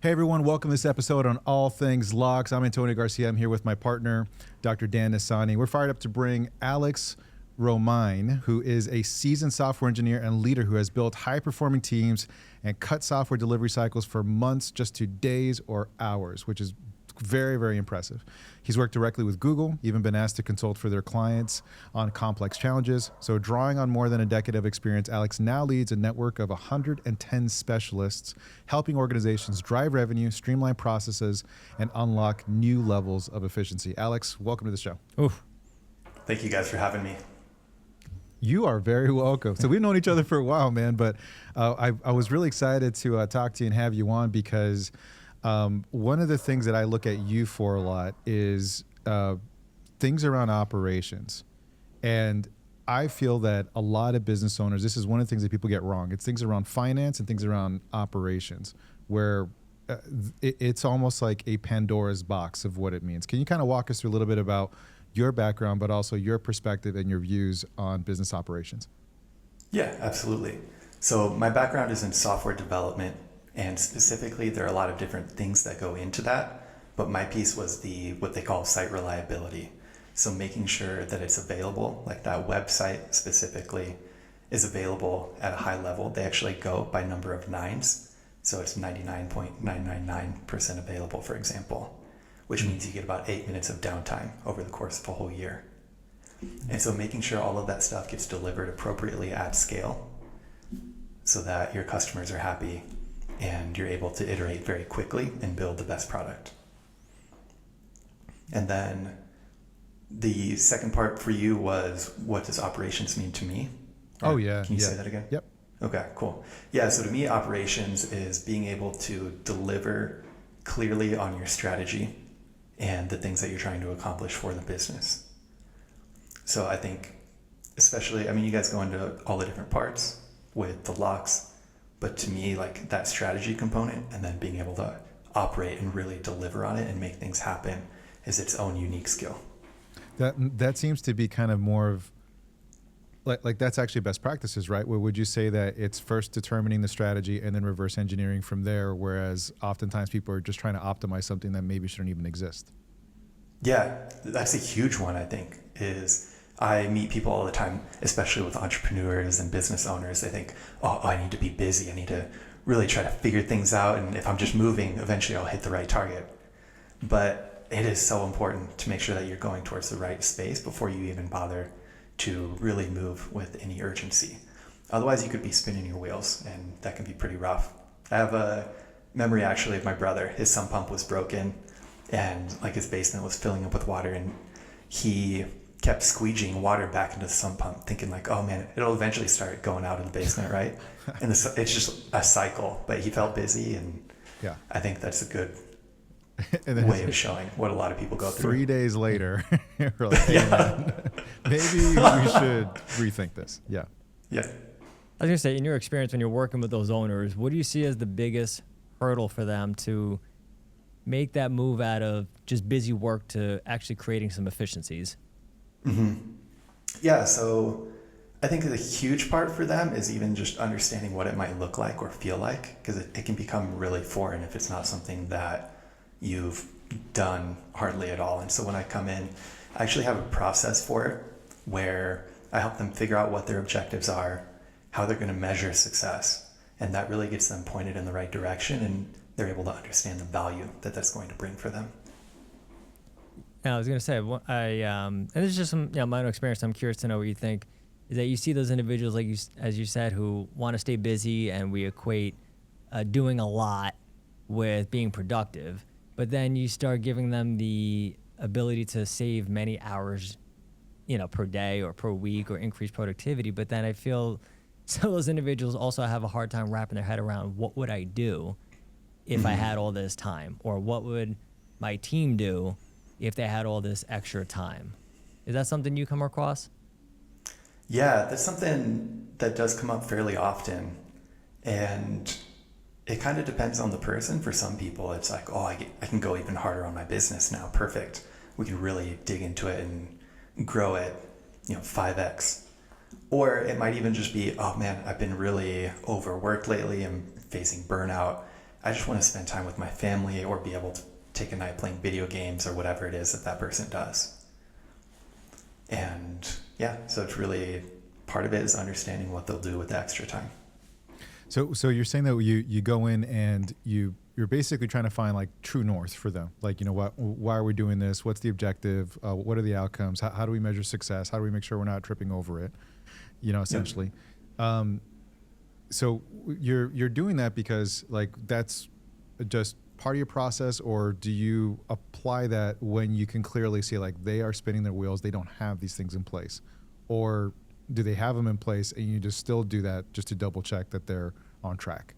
Hey everyone, welcome to this episode on All Things LOCS. I'm Antonio Garcia. I'm here with my partner, Dr. Dan Neissany. We're fired up to bring Alex Romine, who is a seasoned software engineer and leader who has built high-performing teams and cut software delivery cycles for months just to days or hours, which is very, very impressive. He's worked directly with Google, even been asked to consult for their clients on complex challenges. So drawing on more than a decade of experience, Alex now leads a network of 110 specialists, helping organizations drive revenue, streamline processes, and unlock new levels of efficiency. Alex, welcome to the show. Oof. Thank you guys for having me. You are very welcome. So we've known each other for a while, man, but I was really excited to talk to you and have you on because one of the things that I look at you for a lot is things around operations. And I feel that a lot of business owners, this is one of the things that people get wrong. It's things around finance and things around operations where it's almost like a Pandora's box of what it means. Can you kind of walk us through a little bit about your background, but also your perspective and your views on business operations? Yeah, absolutely. So my background is in software development. And specifically, there are a lot of different things that go into that. But my piece was what they call site reliability. So making sure that it's available, like that website specifically is available at a high level. They actually go by number of nines. So it's 99.999% available, for example, which means you get about 8 minutes of downtime over the course of a whole year. And so making sure all of that stuff gets delivered appropriately at scale so that your customers are happy and you're able to iterate very quickly and build the best product. And then the second part for you was, what does operations mean to me? Oh, yeah. Can you say that again? Yep. Okay, cool. Yeah, so to me, operations is being able to deliver clearly on your strategy and the things that you're trying to accomplish for the business. So I think, especially, you guys go into all the different parts with the locks, but to me, like that strategy component and then being able to operate and really deliver on it and make things happen is its own unique skill. That seems to be kind of more of like that's actually best practices, right? Where would you say that it's first determining the strategy and then reverse engineering from there, whereas oftentimes people are just trying to optimize something that maybe shouldn't even exist? Yeah, that's a huge one, I think, is I meet people all the time, especially with entrepreneurs and business owners. They think, oh, I need to be busy. I need to really try to figure things out. And if I'm just moving, eventually I'll hit the right target. But it is so important to make sure that you're going towards the right space before you even bother to really move with any urgency. Otherwise, you could be spinning your wheels, and that can be pretty rough. I have a memory, actually, of my brother. His sump pump was broken, and like his basement was filling up with water, and he kept squeegeeing water back into the sump pump, thinking like, oh man, it'll eventually start going out of the basement, right? And it's just a cycle, but he felt busy, and yeah, I think that's a good way of showing what a lot of people go through. 3 days later, we're like, hey, man, maybe we should rethink this. Yeah. Yeah. I was going to say, in your experience when you're working with those owners, what do you see as the biggest hurdle for them to make that move out of just busy work to actually creating some efficiencies? Mm-hmm. Yeah, so I think the huge part for them is even just understanding what it might look like or feel like, because it can become really foreign if it's not something that you've done hardly at all. And so when I come in, I actually have a process for it where I help them figure out what their objectives are, how they're going to measure success, and that really gets them pointed in the right direction, and they're able to understand the value that that's going to bring for them. I was going to say, and this is just some my own experience. I'm curious to know what you think. Is that you see those individuals, like as you said, who want to stay busy, and we equate doing a lot with being productive, but then you start giving them the ability to save many hours, per day or per week, or increase productivity. But then I feel some of those individuals also have a hard time wrapping their head around what would I do if I had all this time, or what would my team do if they had all this extra time. Is that something you come across? Yeah, that's something that does come up fairly often. And it kind of depends on the person. For some people, it's like, oh, I can go even harder on my business now. Perfect. We can really dig into it and grow it, 5x. Or it might even just be, oh man, I've been really overworked lately. I'm facing burnout. I just want to spend time with my family or be able to take a night playing video games or whatever it is that that person does. And yeah, so it's really, part of it is understanding what they'll do with the extra time. So you're saying that you go in and you're basically trying to find like true north for them. Like, you know, why are we doing this? What's the objective? What are the outcomes? How do we measure success? How do we make sure we're not tripping over it? You know, essentially. Yep. So you're doing that because like that's just part of your process, or do you apply that when you can clearly see like they are spinning their wheels, they don't have these things in place, or do they have them in place and you just still do that just to double check that they're on track?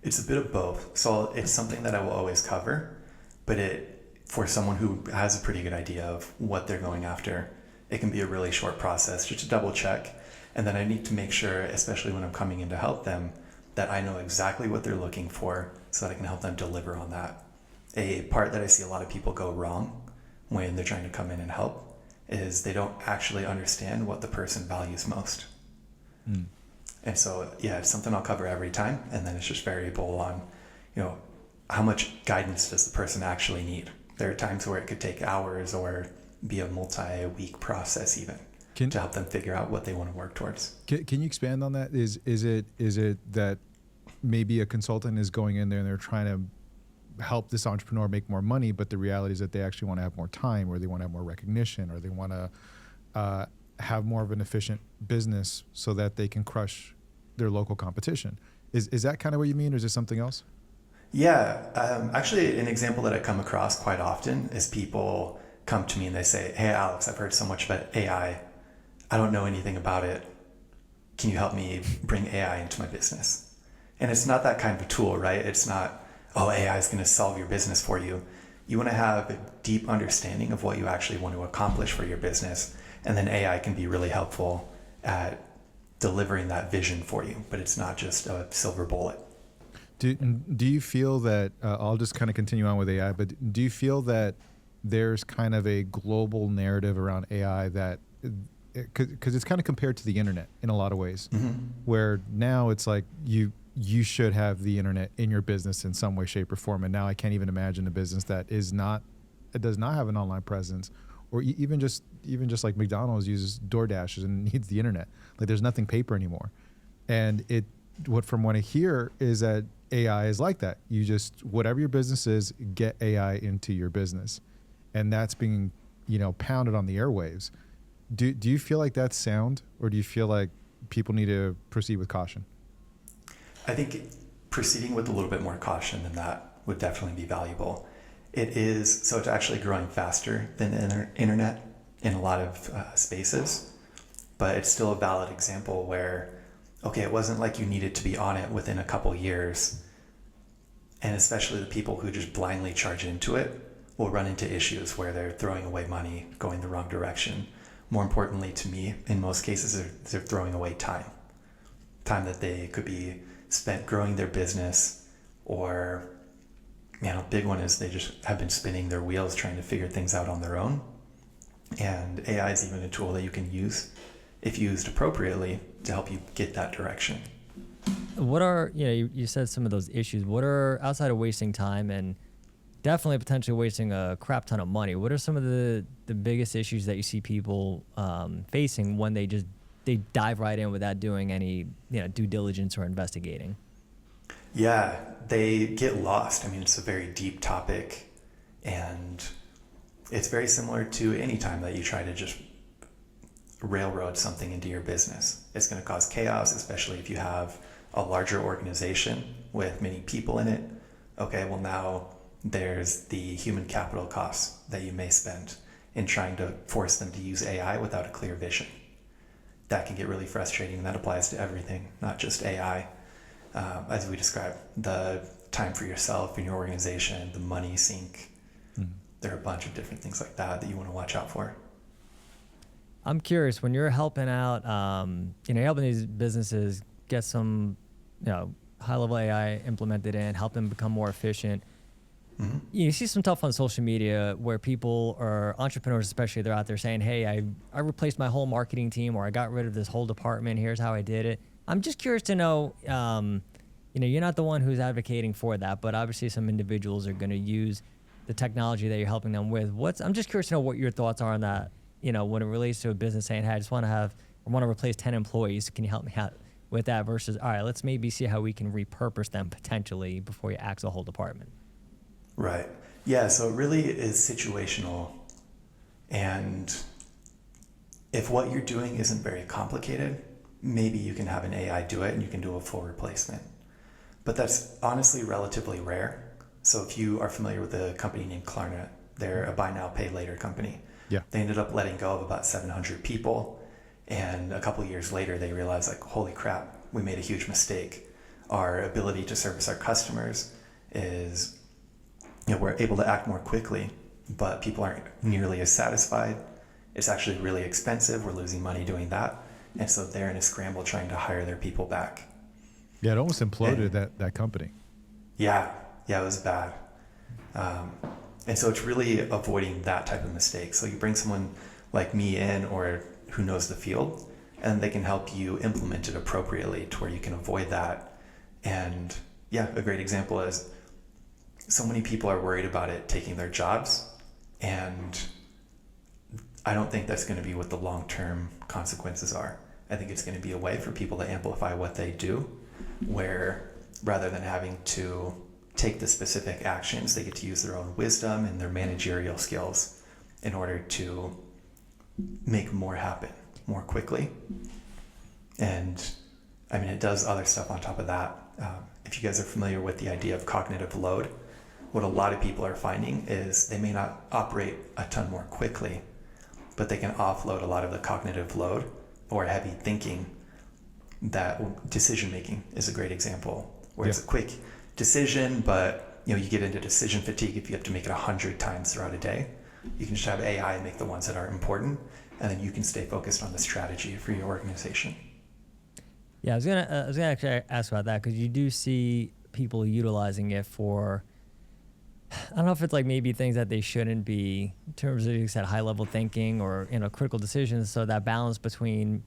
It's a bit of both. So it's something that I will always cover, but for someone who has a pretty good idea of what they're going after, it can be a really short process just to double check. And then I need to make sure, especially when I'm coming in to help them, that I know exactly what they're looking for so that I can help them deliver on that. A part that I see a lot of people go wrong when they're trying to come in and help is they don't actually understand what the person values most. Mm. And so, yeah, it's something I'll cover every time. And then it's just variable on, you know, how much guidance does the person actually need? There are times where it could take hours or be a multi-week process even to help them figure out what they want to work towards. Can you expand on that? Is it that maybe a consultant is going in there and they're trying to help this entrepreneur make more money, but the reality is that they actually want to have more time, or they want to have more recognition, or they want to have more of an efficient business so that they can crush their local competition? Is that kind of what you mean, or is it something else? Yeah, actually an example that I come across quite often is people come to me and they say, "Hey Alex, I've heard so much about AI. I don't know anything about it. Can you help me bring AI into my business?" And it's not that kind of a tool, right? It's not, oh, AI is going to solve your business for you. You want to have a deep understanding of what you actually want to accomplish for your business. And then AI can be really helpful at delivering that vision for you, but it's not just a silver bullet. Do you feel that, I'll just kind of continue on with AI, but do you feel that there's kind of a global narrative around AI that, because it's kind of compared to the internet in a lot of ways, where now it's like you should have the internet in your business in some way, shape, or form. And now I can't even imagine a business that does not have an online presence, or even just like McDonald's uses DoorDash and needs the internet. Like there's nothing paper anymore. And from what I hear is that AI is like that. You just, whatever your business is, get AI into your business. And that's being, pounded on the airwaves. Do you feel like that's sound, or do you feel like people need to proceed with caution? I think proceeding with a little bit more caution than that would definitely be valuable. It's actually growing faster than the internet in a lot of spaces, but it's still a valid example where, okay, it wasn't like you needed to be on it within a couple years. And especially the people who just blindly charge into it will run into issues where they're throwing away money, going the wrong direction. More importantly to me, in most cases, they're throwing away time that they could be spent growing their business, or, a big one is they just have been spinning their wheels trying to figure things out on their own. And AI is even a tool that you can use, if used appropriately, to help you get that direction. What are, you said some of those issues. What are, outside of wasting time and definitely potentially wasting a crap ton of money, what are some of the biggest issues that you see people facing when they dive right in without doing any due diligence or investigating? Yeah, they get lost. I mean, it's a very deep topic, and it's very similar to any time that you try to just railroad something into your business. It's going to cause chaos, especially if you have a larger organization with many people in it. Okay, well now there's the human capital costs that you may spend in trying to force them to use AI without a clear vision. That can get really frustrating, and that applies to everything, not just AI. As we described, the time for yourself and your organization, the money sink. There are a bunch of different things like that you want to watch out for. I'm curious, when you're helping out, you're helping these businesses get some, high-level AI implemented in, help them become more efficient. Mm-hmm. You see some stuff on social media where people, or entrepreneurs especially, they're out there saying, hey, I replaced my whole marketing team, or I got rid of this whole department. Here's how I did it. I'm just curious to know, you're not the one who's advocating for that, but obviously some individuals are going to use the technology that you're helping them with. I'm just curious to know what your thoughts are on that, when it relates to a business saying, hey, I want to replace 10 employees. Can you help me out with that versus, all right, let's maybe see how we can repurpose them potentially before you axe a whole department. Right. Yeah. So it really is situational. And if what you're doing isn't very complicated, maybe you can have an AI do it and you can do a full replacement. But that's honestly relatively rare. So if you are familiar with a company named Klarna, they're a buy now, pay later company. Yeah. They ended up letting go of about 700 people. And a couple of years later, they realized, like, holy crap, we made a huge mistake. Our ability to service our customers is, we're able to act more quickly, but people aren't nearly as satisfied. It's actually really expensive. We're losing money doing that. And so they're in a scramble trying to hire their people back. Yeah, it almost imploded that company. Yeah, it was bad. And so it's really avoiding that type of mistake. So you bring someone like me in, or who knows the field, and they can help you implement it appropriately to where you can avoid that. And yeah, a great example is so many people are worried about it taking their jobs, and I don't think that's going to be what the long-term consequences are. I think it's going to be a way for people to amplify what they do, where rather than having to take the specific actions, they get to use their own wisdom and their managerial skills in order to make more happen more quickly. And I mean, it does other stuff on top of that. If you guys are familiar with the idea of cognitive load, what a lot of people are finding is they may not operate a ton more quickly, but they can offload a lot of the cognitive load or heavy thinking. That decision making is a great example, where it's a quick decision, but you get into decision fatigue if you have to make it 100 times throughout a day. You can just have AI make the ones that are important, and then you can stay focused on the strategy for your organization. Yeah, I was gonna actually ask about that, because you do see people utilizing it for, I don't know if it's like maybe things that they shouldn't be, in terms of, you said, high level thinking or critical decisions. So that balance between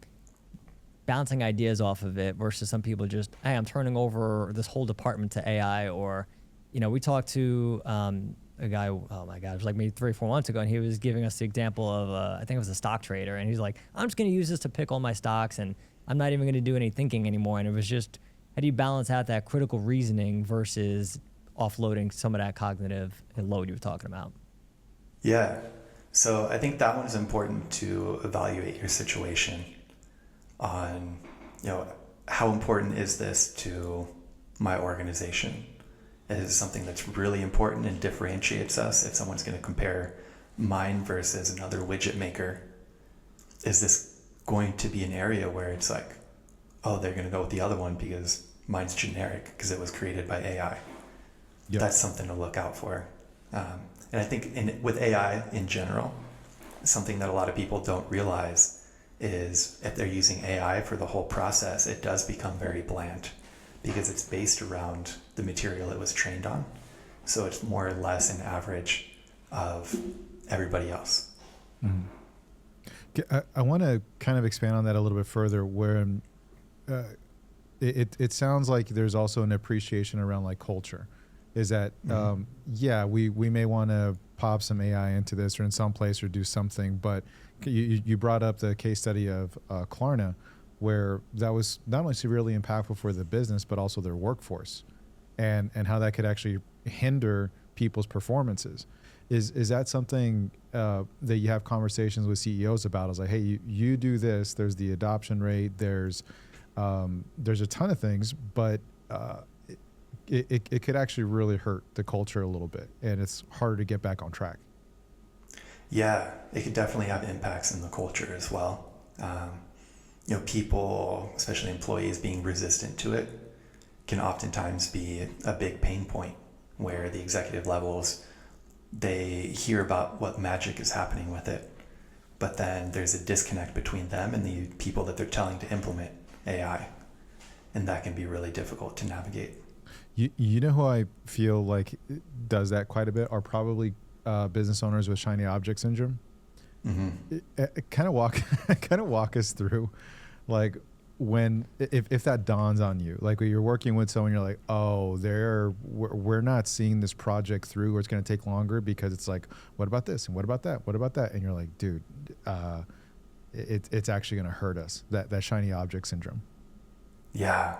bouncing ideas off of it versus some people just, hey, I'm turning over this whole department to AI. Or, we talked to a guy, oh my God, it was like maybe 3 or 4 months ago, and he was giving us the example of, I think it was a stock trader, and he's like, I'm just going to use this to pick all my stocks, and I'm not even going to do any thinking anymore. And it was just, how do you balance out that critical reasoning versus offloading some of that cognitive load you were talking about? Yeah. So I think that one is important to evaluate your situation on, how important is this to my organization? Is it something that's really important and differentiates us? If someone's going to compare mine versus another widget maker, is this going to be an area where it's like, oh, they're going to go with the other one because mine's generic because it was created by AI? Yep. That's something to look out for. And I think with AI in general, something that a lot of people don't realize is if they're using AI for the whole process, it does become very bland because it's based around the material it was trained on. So it's more or less an average of everybody else. Mm-hmm. I want to kind of expand on that a little bit further, where it sounds like there's also an appreciation around like culture. Is that, we may want to pop some AI into this or in some place or do something, but you brought up the case study of Klarna, where that was not only severely impactful for the business, but also their workforce, and how that could actually hinder people's performances. Is that something that you have conversations with CEOs about? Is like, hey, you do this, there's the adoption rate, there's a ton of things, but it could actually really hurt the culture a little bit, and it's harder to get back on track. Yeah, it could definitely have impacts in the culture as well. People, especially employees, being resistant to it can oftentimes be a big pain point, where the executive levels, they hear about what magic is happening with it, but then there's a disconnect between them and the people that they're telling to implement AI, and that can be really difficult to navigate. You know who I feel like does that quite a bit are probably business owners with shiny object syndrome. Mm-hmm. Kind of walk us through, like, if that dawns on you, like when you're working with someone, you're like, oh, we're not seeing this project through, or it's going to take longer because it's like, what about this and what about that, what about that, and you're like, dude, it's actually going to hurt us. That shiny object syndrome. Yeah.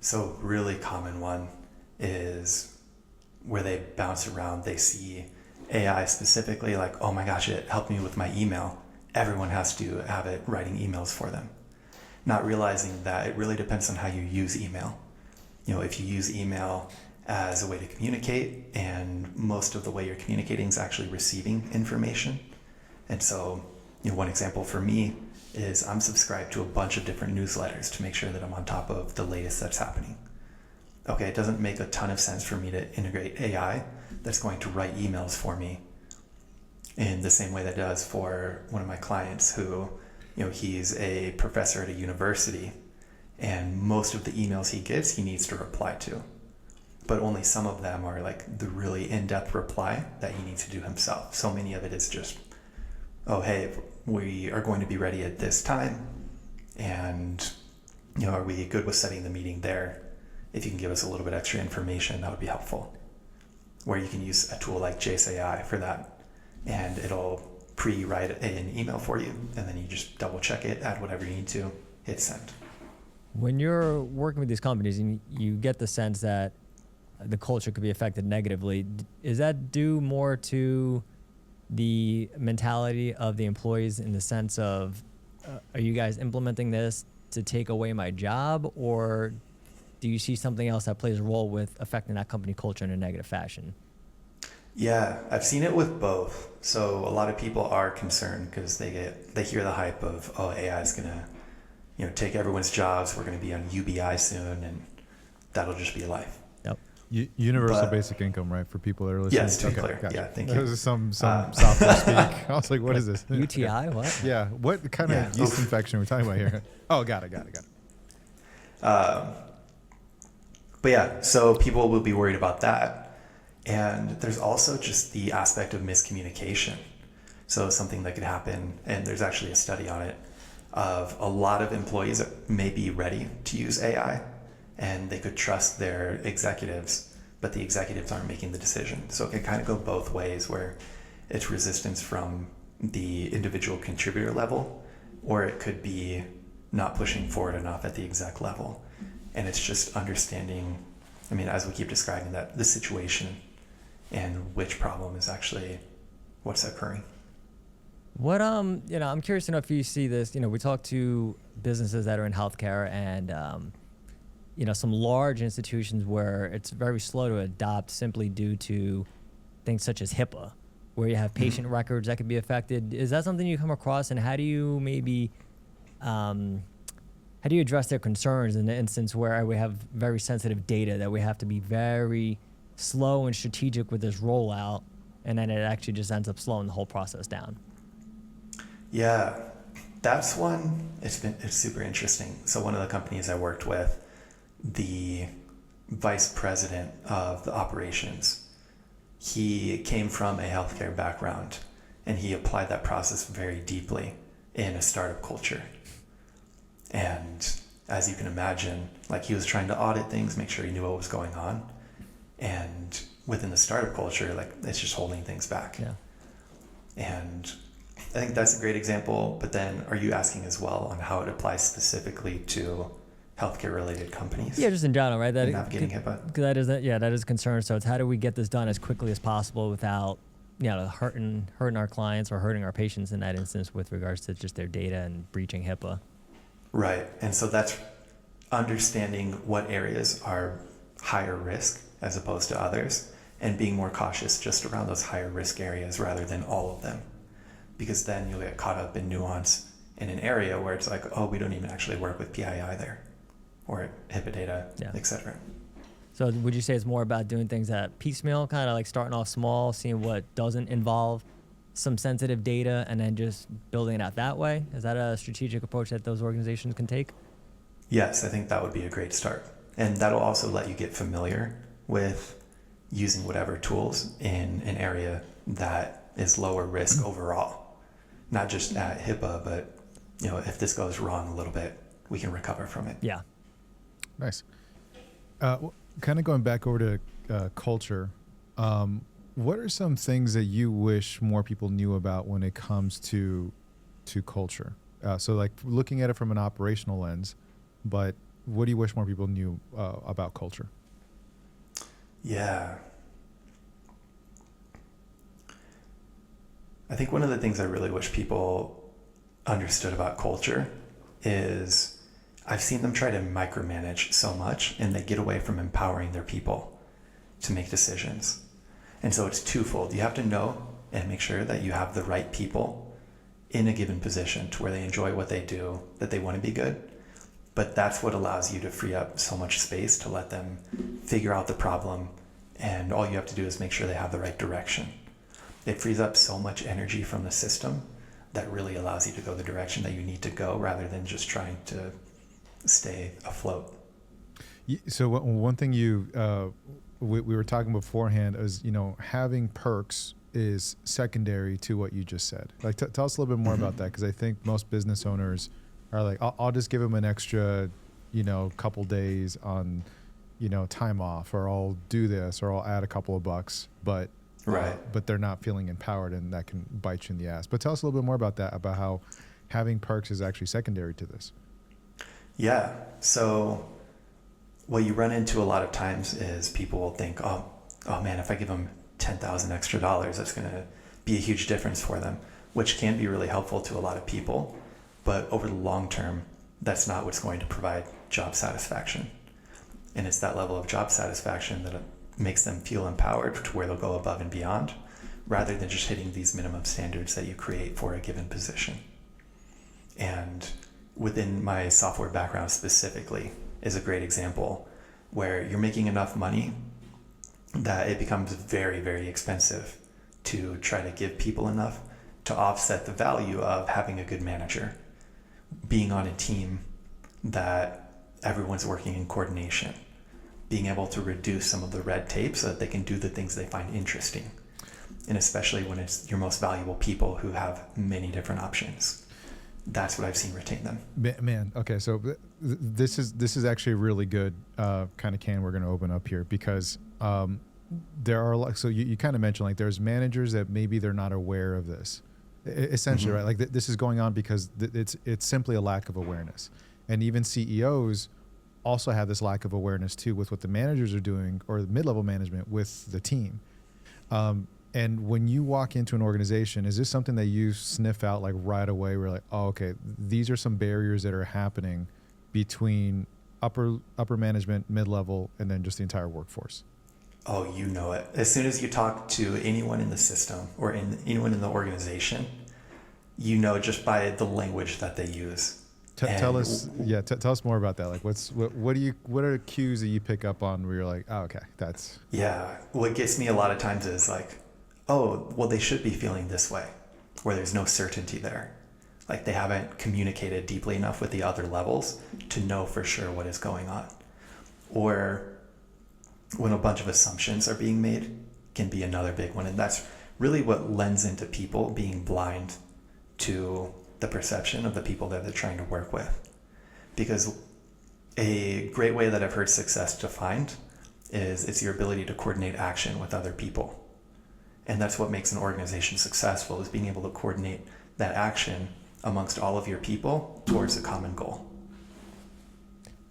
So really common one is where they bounce around. They see AI specifically, like, oh my gosh, it helped me with my email. Everyone has to have it writing emails for them. Not realizing that it really depends on how you use email. If you use email as a way to communicate, and most of the way you're communicating is actually receiving information. And so, one example for me is I'm subscribed to a bunch of different newsletters to make sure that I'm on top of the latest that's happening. Okay, it doesn't make a ton of sense for me to integrate AI that's going to write emails for me in the same way that it does for one of my clients who, he's a professor at a university, and most of the emails he gets, he needs to reply to. But only some of them are like the really in-depth reply that he needs to do himself. So many of it is just, oh, hey, we are going to be ready at this time, and are we good with setting the meeting there? If you can give us a little bit extra information, that would be helpful. Where you can use a tool like Jace AI for that, and it'll pre-write an email for you, and then you just double check it, add whatever you need to, hit send. When you're working with these companies and you get the sense that the culture could be affected negatively, is that due more to the mentality of the employees in the sense of, are you guys implementing this to take away my job, or do you see something else that plays a role with affecting that company culture in a negative fashion? Yeah, I've seen it with both. So a lot of people are concerned because they hear the hype of, oh, AI is gonna, take everyone's jobs. We're gonna be on UBI soon, and that'll just be life. Yep. Universal basic income, right? For people that are listening. Yes, to be clear. Gotcha. Yeah, thank you. This is some software speak. I was like, what is this? UTI? What? Yeah. What kind of yeast infection are we talking about here? Oh, got it. But yeah, so people will be worried about that. And there's also just the aspect of miscommunication. So something that could happen, and there's actually a study on it, of a lot of employees that may be ready to use AI, and they could trust their executives, but the executives aren't making the decision. So it can kind of go both ways, where it's resistance from the individual contributor level, or it could be not pushing forward enough at the exec level. And it's just understanding, as we keep describing that, the situation and which problem is actually what's occurring. What I'm curious to know if you see this. We talk to businesses that are in healthcare and some large institutions where it's very slow to adopt simply due to things such as HIPAA, where you have patient records that could be affected. Is that something you come across, and how do you maybe how do you address their concerns in the instance where we have very sensitive data that we have to be very slow and strategic with this rollout, and then it actually just ends up slowing the whole process down? Yeah, that's one. It's super interesting. So one of the companies I worked with, the vice president of the operations, he came from a healthcare background, and he applied that process very deeply in a startup culture. And as you can imagine, he was trying to audit things, make sure he knew what was going on. And within the startup culture, it's just holding things back. Yeah. And I think that's a great example. But then are you asking as well on how it applies specifically to healthcare related companies? Yeah, just in general, right? That navigating HIPAA. Because that is a concern. So it's how do we get this done as quickly as possible without hurting our clients or hurting our patients in that instance with regards to just their data and breaching HIPAA. Right. And so that's understanding what areas are higher risk as opposed to others, and being more cautious just around those higher risk areas rather than all of them. Because then you'll get caught up in nuance in an area where it's like, oh, we don't even actually work with PII there, or HIPAA data, etc. So would you say it's more about doing things at piecemeal, kind of like starting off small, seeing what doesn't involve some sensitive data, and then just building it out that way? Is that a strategic approach that those organizations can take? Yes, I think that would be a great start. And that'll also let you get familiar with using whatever tools in an area that is lower risk overall. Not just at HIPAA, but if this goes wrong a little bit, we can recover from it. Yeah. Nice. Kind of going back over to culture. What are some things that you wish more people knew about when it comes to culture? So like looking at it from an operational lens, but what do you wish more people knew about culture? Yeah. I think one of the things I really wish people understood about culture is I've seen them try to micromanage so much, and they get away from empowering their people to make decisions. And so it's twofold. You have to know and make sure that you have the right people in a given position to where they enjoy what they do, that they want to be good. But that's what allows you to free up so much space to let them figure out the problem. And all you have to do is make sure they have the right direction. It frees up so much energy from the system that really allows you to go the direction that you need to go rather than just trying to stay afloat. So one thing we were talking beforehand is, having perks is secondary to what you just said. Like, tell us a little bit more about that, because I think most business owners are like, I'll just give them an extra, couple days on, time off, or I'll do this, or I'll add a couple of bucks, but but they're not feeling empowered, and that can bite you in the ass. But tell us a little bit more about that, about how having perks is actually secondary to this. Yeah. So what you run into a lot of times is people will think, oh man, if I give them $10,000 extra, that's going to be a huge difference for them, which can be really helpful to a lot of people. But over the long term, that's not what's going to provide job satisfaction. And it's that level of job satisfaction that makes them feel empowered to where they'll go above and beyond, rather than just hitting these minimum standards that you create for a given position. And within my software background specifically is a great example where you're making enough money that it becomes very, very expensive to try to give people enough to offset the value of having a good manager, being on a team that everyone's working in coordination, being able to reduce some of the red tape so that they can do the things they find interesting. And especially when it's your most valuable people who have many different options. That's what I've seen retain them. Man, okay, so this is actually a really good kind of can we're going to open up here, because there are, so you kind of mentioned, like, there's managers that maybe they're not aware of this, essentially, right? Like this is going on because it's simply a lack of awareness. And even CEOs also have this lack of awareness too, with what the managers are doing, or the mid-level management with the team. And when you walk into an organization, is this something that you sniff out like right away? We're like, oh, okay, these are some barriers that are happening between upper management, mid-level, and then just the entire workforce. Oh, you know it. As soon as you talk to anyone in the system or anyone in the organization, just by the language that they use. Tell us more about that. Like, what are cues that you pick up on where you're like, oh, okay, that's. Yeah. What gets me a lot of times is like, oh, well, they should be feeling this way, where there's no certainty there. Like, they haven't communicated deeply enough with the other levels to know for sure what is going on. Or when a bunch of assumptions are being made can be another big one. And that's really what lends into people being blind to the perception of the people that they're trying to work with. Because a great way that I've heard success defined is it's your ability to coordinate action with other people. And that's what makes an organization successful, is being able to coordinate that action amongst all of your people towards a common goal.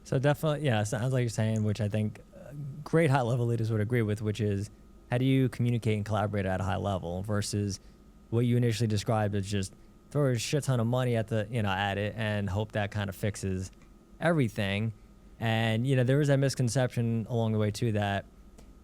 So definitely, yeah, sounds like you're saying, which I think great high-level leaders would agree with, which is how do you communicate and collaborate at a high level versus what you initially described as just throw a shit ton of money at it and hope that kind of fixes everything. And, there was that misconception along the way too that,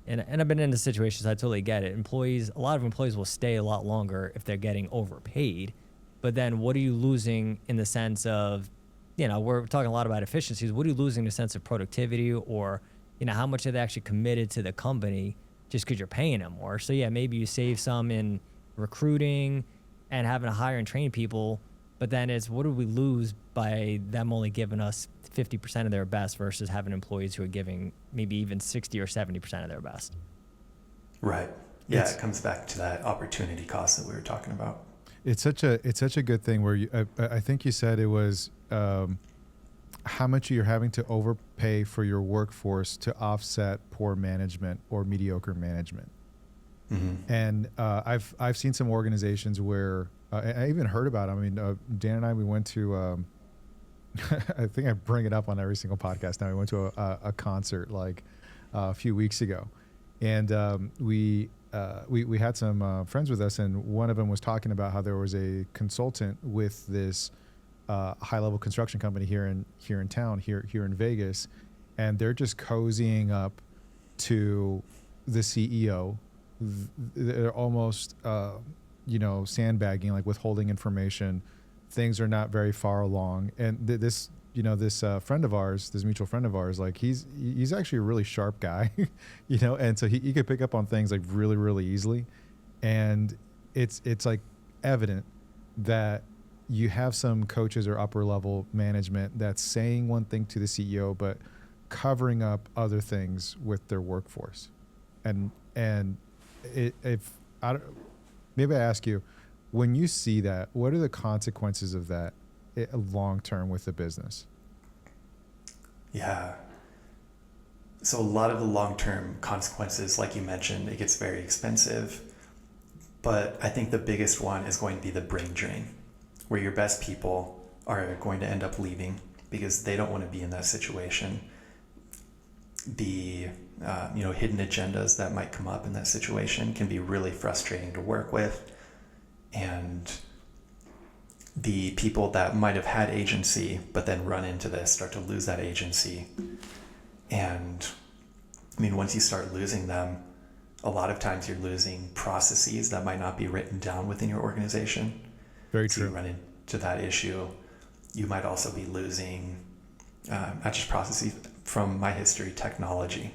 and I've been in the situations, I totally get it. A lot of employees will stay a lot longer if they're getting overpaid. But then what are you losing in the sense of, we're talking a lot about efficiencies. What are you losing in the sense of productivity, or, how much are they actually committed to the company just because you're paying them more? So yeah, maybe you save some in recruiting and having to hire and train people, but then it's what do we lose by them only giving us 50% of their best versus having employees who are giving maybe even 60 or 70% of their best? Right. Yeah, it comes back to that opportunity cost that we were talking about. It's such a good thing where I think you said it was how much you're having to overpay for your workforce to offset poor management or mediocre management. Mm-hmm. And I've seen some organizations where I even heard about it. I mean, Dan and I, we went to I think I bring it up on every single podcast now. We went to a concert like a few weeks ago, and we had some friends with us, and one of them was talking about how there was a consultant with this high-level construction company here in town, here in Vegas, and they're just cozying up to the CEO. They're almost sandbagging, like withholding information. Things are not very far along, and this friend of ours, this mutual friend of ours, like he's actually a really sharp guy, and so he could pick up on things like really, really easily. And it's like evident that you have some coaches or upper level management that's saying one thing to the CEO, but covering up other things with their workforce. And maybe I ask you, when you see that, what are the consequences of that long term with the business? Yeah. So a lot of the long-term consequences, like you mentioned, it gets very expensive. But I think the biggest one is going to be the brain drain, where your best people are going to end up leaving because they don't want to be in that situation. The hidden agendas that might come up in that situation can be really frustrating to work with. And the people that might have had agency but then run into this start to lose that agency. And I mean, once you start losing them, a lot of times you're losing processes that might not be written down within your organization. Very so true. You run into that issue. You might also be losing not just processes, from my history, technology.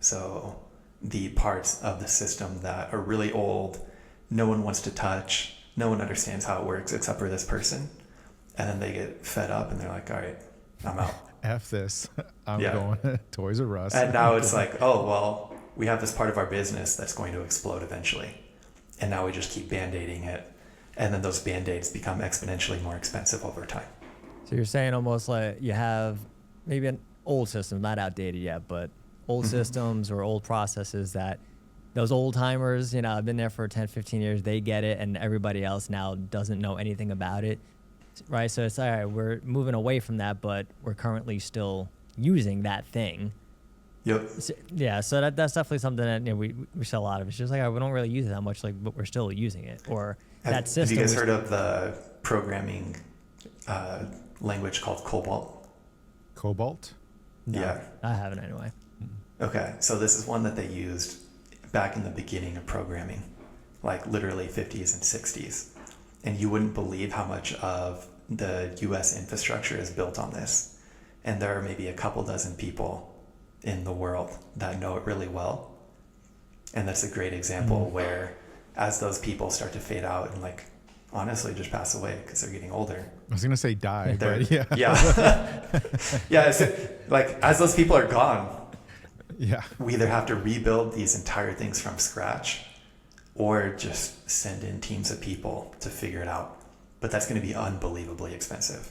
So the parts of the system that are really old, no one wants to touch, no one understands how it works except for this person. And then they get fed up and they're like, all right, I'm out. F this. I'm going to Toys R Us. And now it's like, oh, well, we have this part of our business that's going to explode eventually. And now we just keep band-aiding it. And then those band-aids become exponentially more expensive over time. So you're saying almost like you have maybe an old system, not outdated yet, but old systems or old processes that those old timers, have been there for 10, 15 years, they get it, and everybody else now doesn't know anything about it, right? So it's all right, we're moving away from that, but we're currently still using that thing. Yep. So that's definitely something that we see a lot of. It's just like, we don't really use it that much, but we're still using it. Or that system. Have you guys heard of the programming language called COBOL? Cobalt? No, Yeah. I haven't anyway. Okay, so this is one that they used back in the beginning of programming, like literally 50s and 60s. And you wouldn't believe how much of the US infrastructure is built on this. And there are maybe a couple dozen people in the world that know it really well. And that's a great example where as those people start to fade out and honestly just pass away because they're getting older. I was going to say die, but yeah. Yeah. It's as those people are gone, yeah, we either have to rebuild these entire things from scratch or just send in teams of people to figure it out. But that's going to be unbelievably expensive.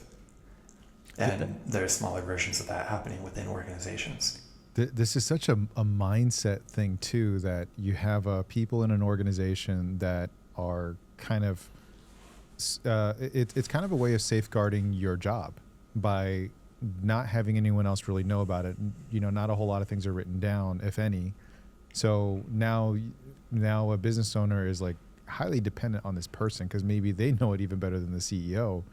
And there's smaller versions of that happening within organizations. This is such a mindset thing too, that you have people in an organization that are kind of, it's kind of a way of safeguarding your job by not having anyone else really know about it. Not a whole lot of things are written down, if any. So now a business owner is highly dependent on this person because maybe they know it even better than the CEO.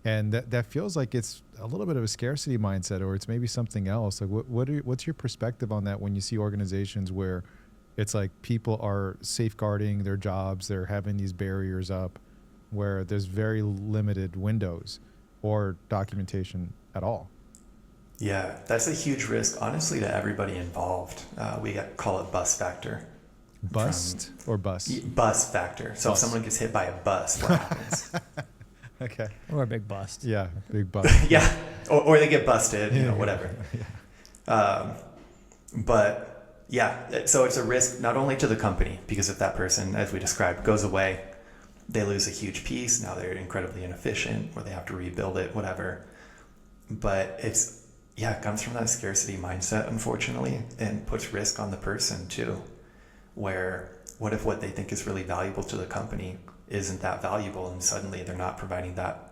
And that feels like it's a little bit of a scarcity mindset, or it's maybe something else. What's your perspective on that when you see organizations where it's like people are safeguarding their jobs, they're having these barriers up where there's very limited windows or documentation at all? Yeah, that's a huge risk, honestly, to everybody involved. We call it bus factor. Bust or bus? Bus factor. So Bus. if someone gets hit by a bus, what happens? Okay. Or a big bust. Yeah, big bust. Yeah, or they get busted, whatever. But yeah, so it's a risk not only to the company, because if that person, as we described, goes away, they lose a huge piece. Now they're incredibly inefficient, or they have to rebuild it, whatever. But it comes from that scarcity mindset, unfortunately, and puts risk on the person too, where what if what they think is really valuable to the company isn't that valuable, and suddenly they're not providing that,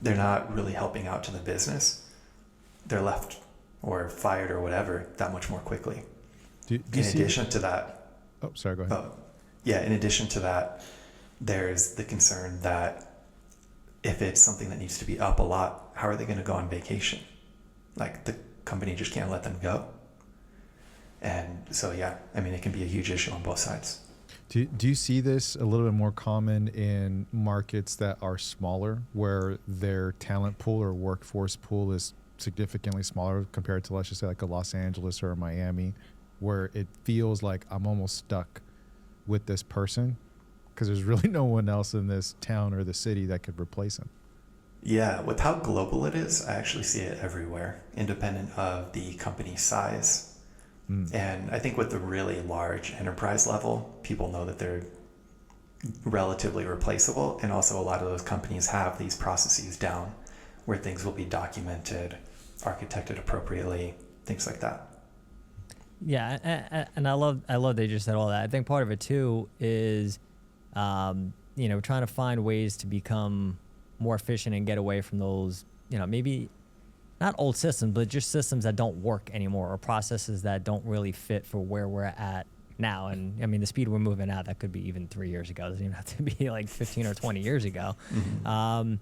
they're not really helping out to the business, they're left or fired or whatever that much more quickly. In addition to that, in addition to that, there's the concern that if it's something that needs to be up a lot, how are they going to go on vacation? Like, the company just can't let them go. And so, it can be a huge issue on both sides. Do you see this a little bit more common in markets that are smaller, where their talent pool or workforce pool is significantly smaller compared to, let's just say, like a Los Angeles or a Miami, where it feels like I'm almost stuck with this person because there's really no one else in this town or the city that could replace him? Yeah, with how global it is, I actually see it everywhere, independent of the company size. And I think with the really large enterprise level, people know that they're relatively replaceable. And also a lot of those companies have these processes down where things will be documented, architected appropriately, things like that. Yeah, and I love that you just said all that. I think part of it too is, trying to find ways to become more efficient and get away from those, maybe not old systems, but just systems that don't work anymore, or processes that don't really fit for where we're at now. And I mean, the speed we're moving at, that could be even 3 years ago. It doesn't even have to be like 15 or 20 years ago. Mm-hmm.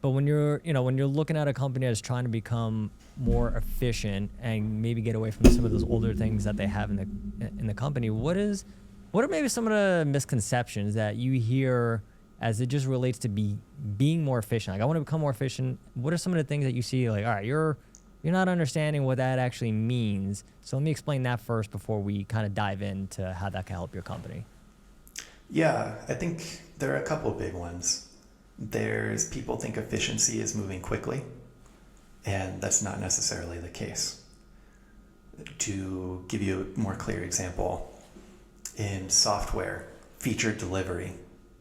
But when you're looking at a company that's trying to become more efficient and maybe get away from some of those older things that they have in the company, what are maybe some of the misconceptions that you hear as it just relates to being more efficient? Like, I want to become more efficient. What are some of the things that you see? Like, all right, you're not understanding what that actually means. So let me explain that first before we kind of dive into how that can help your company. Yeah, I think there are a couple of big ones. There's people think efficiency is moving quickly, and that's not necessarily the case. To give you a more clear example, in software, feature delivery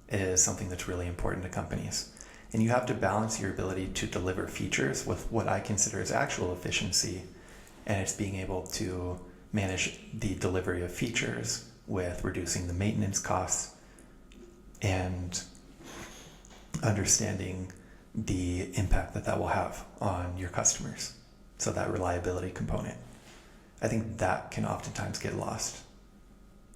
is something that's really important to companies. And you have to balance your ability to deliver features with what I consider as actual efficiency. And it's being able to manage the delivery of features with reducing the maintenance costs and understanding the impact that will have on your customers. So that reliability component, I think that can oftentimes get lost.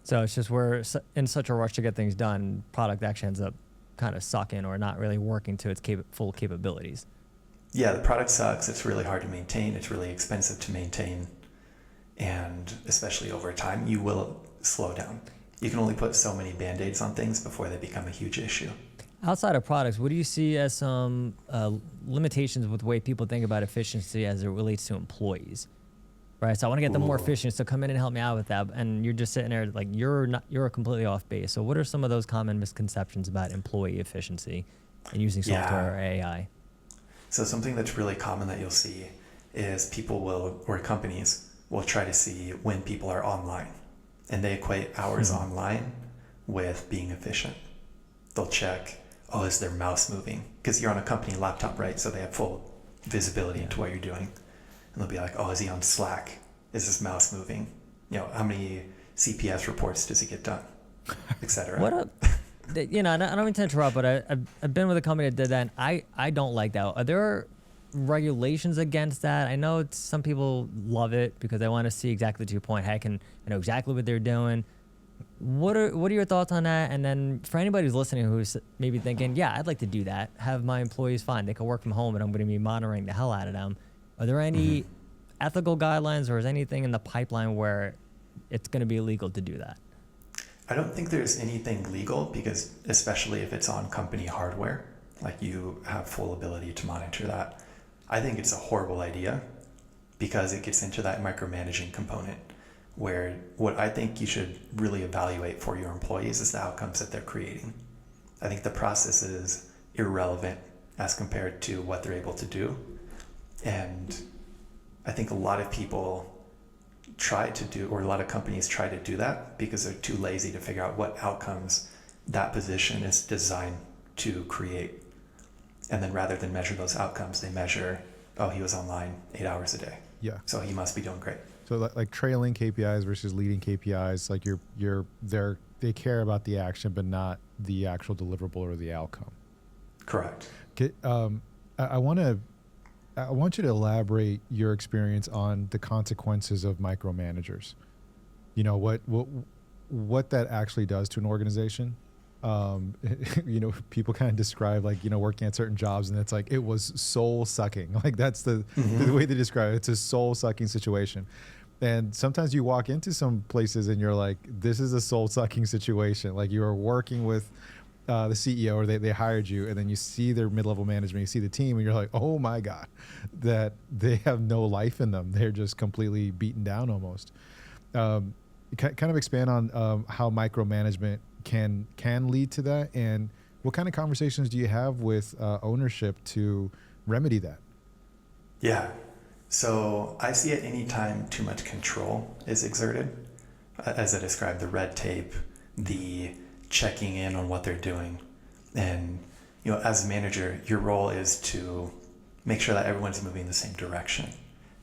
So it's just we're in such a rush to get things done, product actually ends up kind of sucking or not really working to its full capabilities. Yeah, the product sucks. It's really hard to maintain. It's really expensive to maintain. And especially over time, you will slow down. You can only put so many Band-Aids on things before they become a huge issue. Outside of products, what do you see as some limitations with the way people think about efficiency as it relates to employees? Right, so I want to get them more efficient, so come in and help me out with that. And you're just sitting there like you're completely off base. So what are some of those common misconceptions about employee efficiency and using software or AI? So something that's really common that you'll see is companies will try to see when people are online, and they equate hours online with being efficient. They'll check, is their mouse moving? Because you're on a company laptop, right? So they have full visibility into what you're doing. And they'll be like, is he on Slack? Is his mouse moving? How many CPS reports does he get done? Et cetera. I don't mean to interrupt, but I've been with a company that did that, and I don't like that. Are there regulations against that? I know some people love it because they want to see exactly to your point. Hey, I know exactly what they're doing. What are your thoughts on that? And then for anybody who's listening who's maybe thinking, yeah, I'd like to do that. Have my employees fine. They can work from home, and I'm going to be monitoring the hell out of them. Are there any ethical guidelines, or is anything in the pipeline where it's going to be illegal to do that? I don't think there's anything legal, because especially if it's on company hardware, like you have full ability to monitor that. I think it's a horrible idea because it gets into that micromanaging component, where what I think you should really evaluate for your employees is the outcomes that they're creating. I think the process is irrelevant as compared to what they're able to do. And I think a lot of people a lot of companies try to do that because they're too lazy to figure out what outcomes that position is designed to create. And then rather than measure those outcomes, they measure oh, he was online 8 hours a day, Yeah. so he must be doing great. So like trailing KPIs versus leading KPIs, like they care about the action, but not the actual deliverable or the outcome. Correct. Okay, I want you to elaborate your experience on the consequences of micromanagers. You know, what that actually does to an organization. You know, people kind of describe like, you know, working at certain jobs and it's like, it was soul sucking. Like that's the way they describe it. It's a soul sucking situation. And sometimes you walk into some places and you're like, this is a soul sucking situation. Like you are working with the CEO or they hired you, and then you see their mid-level management, you see the team, and you're like, oh my God, that they have no life in them. They're just completely beaten down almost. Kind of expand on how micromanagement can lead to that, and what kind of conversations do you have with ownership to remedy that? Yeah. So I see it anytime too much control is exerted, as I described, the red tape, the checking in on what they're doing. And, you know, as a manager, your role is to make sure that everyone's moving in the same direction.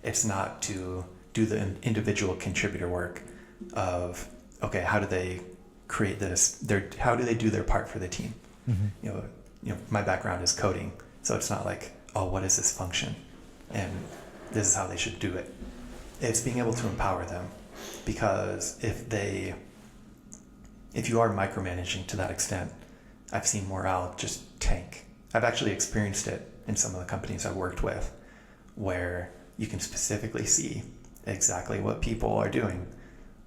It's not to do the individual contributor work of, okay, how do they create this? How do they do their part for the team? Mm-hmm. You know, my background is coding, so it's not like, oh, what is this function? And this is how they should do it. It's being able to empower them, because if you are micromanaging to that extent, I've seen morale just tank. I've actually experienced it in some of the companies I've worked with, where you can specifically see exactly what people are doing.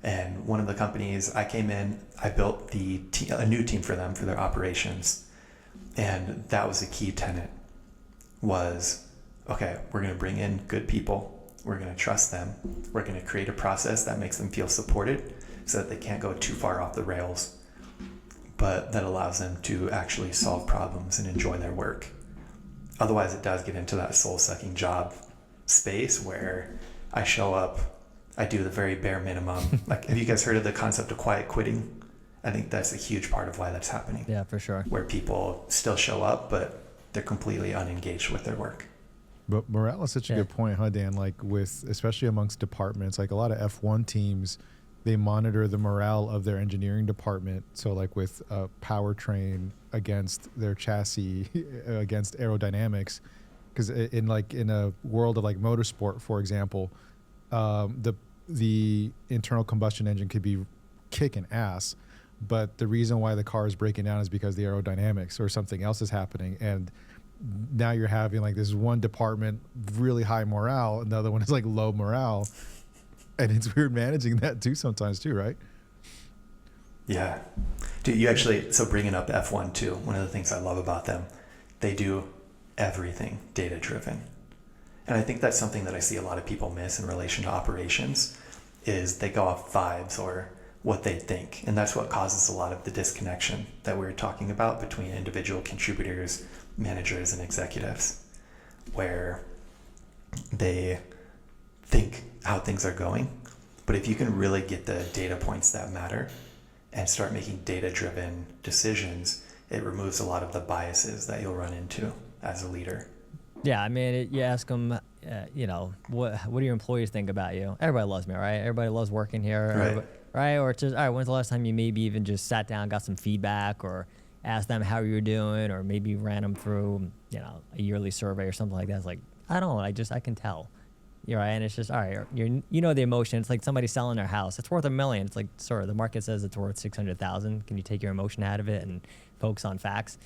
And one of the companies I came in, I built a new team for them for their operations. And that was a key tenet, was, okay, we're going to bring in good people. We're going to trust them. We're going to create a process that makes them feel supported so that they can't go too far off the rails, but that allows them to actually solve problems and enjoy their work. Otherwise, it does get into that soul-sucking job space where I show up, I do the very bare minimum. Like, have you guys heard of the concept of quiet quitting? I think that's a huge part of why that's happening. Yeah, for sure. Where people still show up, but they're completely unengaged with their work. But morale is such a good point, huh, Dan? Like especially amongst departments, like a lot of F1 teams, they monitor the morale of their engineering department. So like with a powertrain against their chassis, against aerodynamics, because in a world of like motorsport, for example, the internal combustion engine could be kicking ass, but the reason why the car is breaking down is because the aerodynamics or something else is happening. And now you're having like this one department really high morale, and the other one is like low morale, and it's weird managing that too sometimes too, right? Yeah, dude, so bringing up F1 too, one of the things I love about them, they do everything data driven, and I think that's something that I see a lot of people miss in relation to operations, is they go off vibes or what they think, and that's what causes a lot of the disconnection that we were talking about between individual contributors, managers, and executives, where they think how things are going. But if you can really get the data points that matter and start making data-driven decisions, it removes a lot of the biases that you'll run into as a leader. Yeah, I mean, you ask them, what do your employees think about you? Everybody loves me, right? Everybody loves working here, right? Or it's just, all right, when's the last time you maybe even just sat down, got some feedback, or asked them how you're doing, or maybe ran them through, a yearly survey or something like that. It's like, I don't know, I can tell. You're right, and it's just, all right, the emotion. It's like somebody selling their house. It's worth $1 million. It's like, sorry, the market says it's worth $600,000. Can you take your emotion out of it and focus on facts?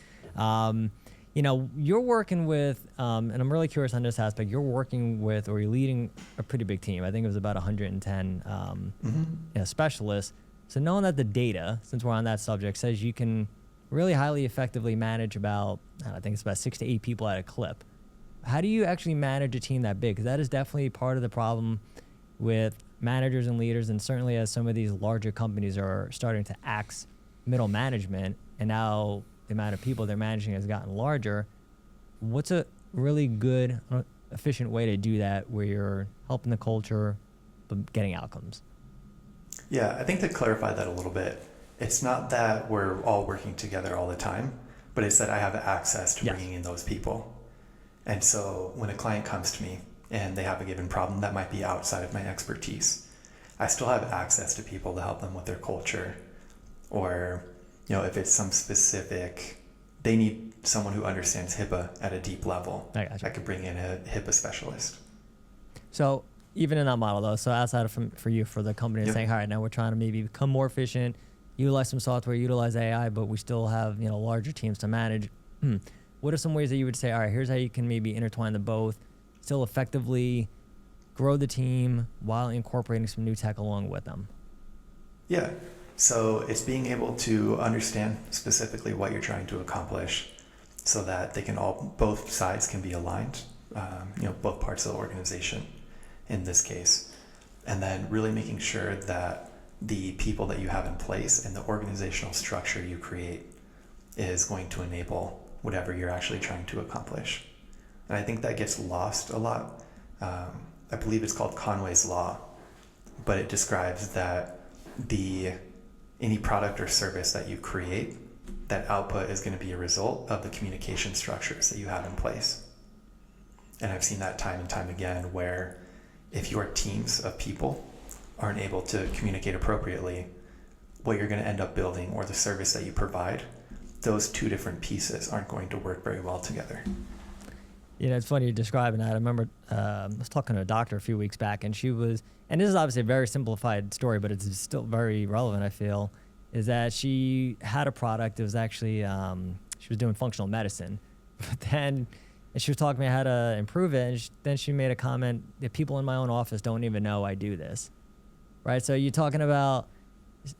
You're working with, and I'm really curious on this aspect, you're leading a pretty big team. I think it was about 110 specialists. So knowing that the data, since we're on that subject, says you can really highly effectively manage about 6 to 8 people at a clip. How do you actually manage a team that big? Because that is definitely part of the problem with managers and leaders, and certainly as some of these larger companies are starting to axe middle management, and now the amount of people they're managing has gotten larger. What's a really good, efficient way to do that where you're helping the culture but getting outcomes? Yeah, I think to clarify that a little bit, it's not that we're all working together all the time, but it's that I have access to bringing in those people. And so when a client comes to me and they have a given problem that might be outside of my expertise, I still have access to people to help them with their culture, or, if it's some specific, they need someone who understands HIPAA at a deep level. I could bring in a HIPAA specialist. So even in that model though, so outside of for you, for the company saying, all right, now we're trying to maybe become more efficient, utilize some software, utilize AI, but we still have, larger teams to manage. What are some ways that you would say, all right, here's how you can maybe intertwine the both, still effectively grow the team while incorporating some new tech along with them? Yeah. So it's being able to understand specifically what you're trying to accomplish so that they can both sides can be aligned, both parts of the organization in this case. And then really making sure that the people that you have in place and the organizational structure you create is going to enable whatever you're actually trying to accomplish. And I think that gets lost a lot. I believe it's called Conway's Law, but it describes that any product or service that you create, that output is going to be a result of the communication structures that you have in place. And I've seen that time and time again, where if your teams of people aren't able to communicate appropriately, what you're going to end up building or the service that you provide, those two different pieces aren't going to work very well together. It's funny you describing that. I remember I was talking to a doctor a few weeks back, and she was, and this is obviously a very simplified story, but it's still very relevant, I feel, is that she had a product. It was actually, she was doing functional medicine. But then she was talking to me how to improve it, and then she made a comment that people in my own office don't even know I do this, right? So you're talking about,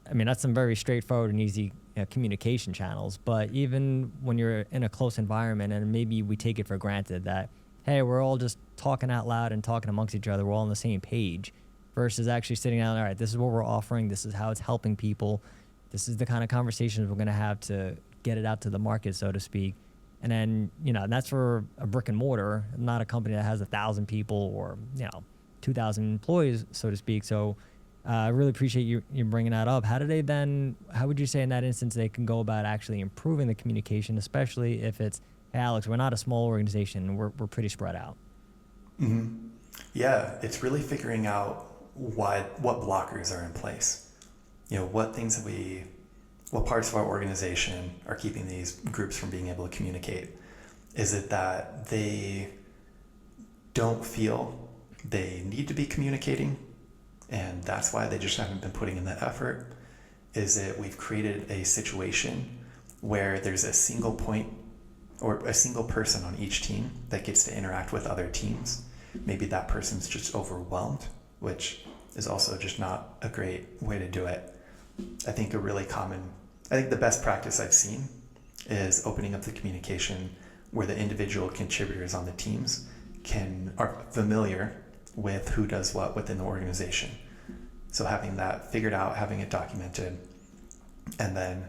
that's some very straightforward and easy communication channels, but even when you're in a close environment and maybe we take it for granted that, hey, we're all just talking out loud and talking amongst each other, we're all on the same page, versus actually sitting down, all right, this is what we're offering, this is how it's helping people, this is the kind of conversations we're going to have to get it out to the market, so to speak. And then, and that's for a brick and mortar, not a company that has 1,000 people or, 2,000 employees, so to speak. So I really appreciate you bringing that up. How would you say in that instance they can go about actually improving the communication, especially if it's, hey, Alex, we're not a small organization, we're pretty spread out? Mm-hmm. Yeah, it's really figuring out what blockers are in place. What parts of our organization are keeping these groups from being able to communicate? Is it that they don't feel they need to be communicating, and that's why they just haven't been putting in the effort? Is it we've created a situation where there's a single point or a single person on each team that gets to interact with other teams? Maybe that person's just overwhelmed, which is also just not a great way to do it. I think the best practice I've seen is opening up the communication where the individual contributors on the teams are familiar with who does what within the organization. So having that figured out, having it documented, and then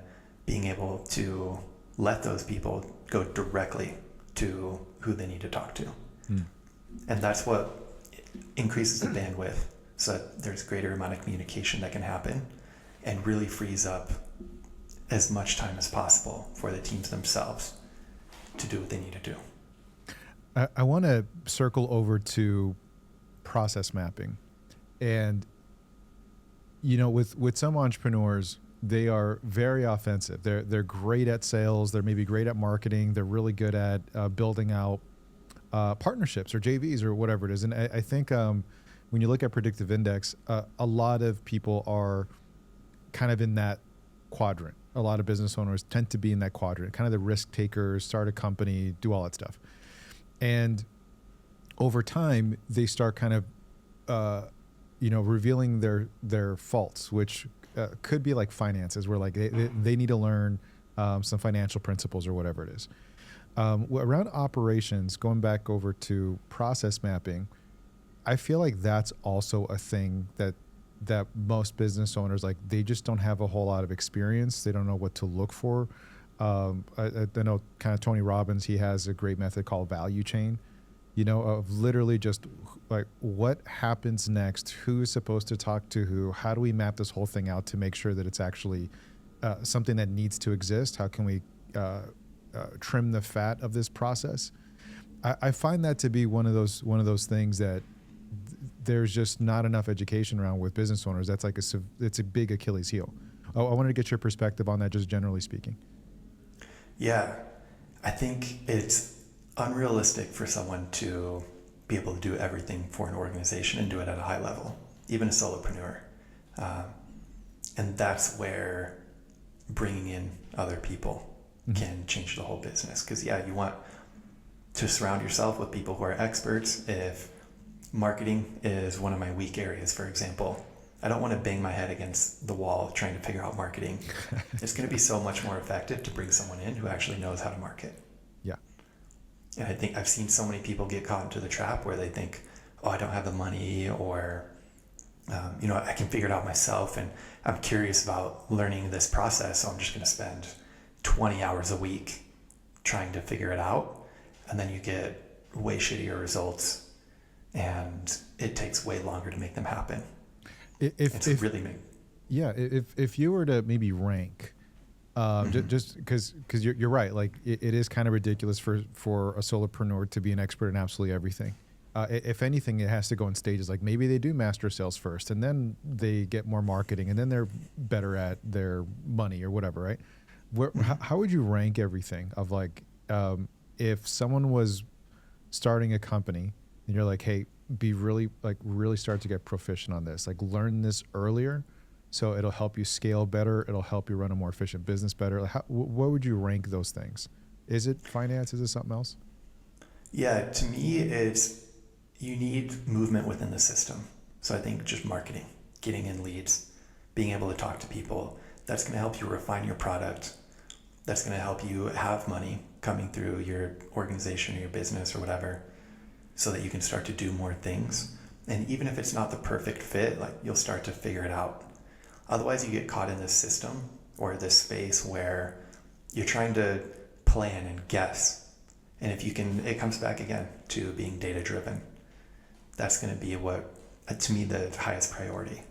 being able to let those people go directly to who they need to talk to. And that's what increases the bandwidth, so that there's greater amount of communication that can happen and really frees up as much time as possible for the teams themselves to do what they need to do. I want to circle over to process mapping. And, with some entrepreneurs, they are very offensive. They're great at sales. They're maybe great at marketing. They're really good at building out partnerships or JVs or whatever it is. And I think when you look at predictive index, a lot of people are kind of in that quadrant. A lot of business owners tend to be in that quadrant, kind of the risk takers, start a company, do all that stuff. And over time, they start kind of, revealing their faults, which could be like finances, where like they need to learn some financial principles or whatever it is. Around operations, going back over to process mapping, I feel like that's also a thing that most business owners, like, they just don't have a whole lot of experience. They don't know what to look for. I know kind of Tony Robbins, he has a great method called value chain, of literally just like what happens next, who's supposed to talk to who, how do we map this whole thing out to make sure that it's actually something that needs to exist? How can we trim the fat of this process? I find that to be one of those things that there's just not enough education around with business owners. That's like it's a big Achilles heel. I wanted to get your perspective on that, just generally speaking. Yeah, I think it's unrealistic for someone to be able to do everything for an organization and do it at a high level, even a solopreneur. And that's where bringing in other people can change the whole business. Because, yeah, you want to surround yourself with people who are experts. If marketing is one of my weak areas, for example, I don't want to bang my head against the wall trying to figure out marketing. It's going to be so much more effective to bring someone in who actually knows how to market. Yeah. And I think I've seen so many people get caught into the trap where they think, oh, I don't have the money, or, I can figure it out myself. And I'm curious about learning this process, so I'm just going to spend 20 hours a week trying to figure it out. And then you get way shittier results, and it takes way longer to make them happen. If you were to maybe rank, just because you're right, like it is kind of ridiculous for a solopreneur to be an expert in absolutely everything. If anything, it has to go in stages. Like maybe they do master sales first, and then they get more marketing, and then they're better at their money or whatever, right? How would you rank everything of like, if someone was starting a company and you're like, hey, really start to get proficient on this, like learn this earlier, so it'll help you scale better, it'll help you run a more efficient business better. Like what would you rank those things? Is it finance? Is it something else? Yeah, to me, you need movement within the system. So I think just marketing, getting in leads, being able to talk to people, that's going to help you refine your product. That's going to help you have money coming through your organization or your business or whatever, so that you can start to do more things. And even if it's not the perfect fit, like you'll start to figure it out. Otherwise, you get caught in this system or this space where you're trying to plan and guess. And if you can, it comes back again to being data driven. That's going to be what, to me, the highest priority.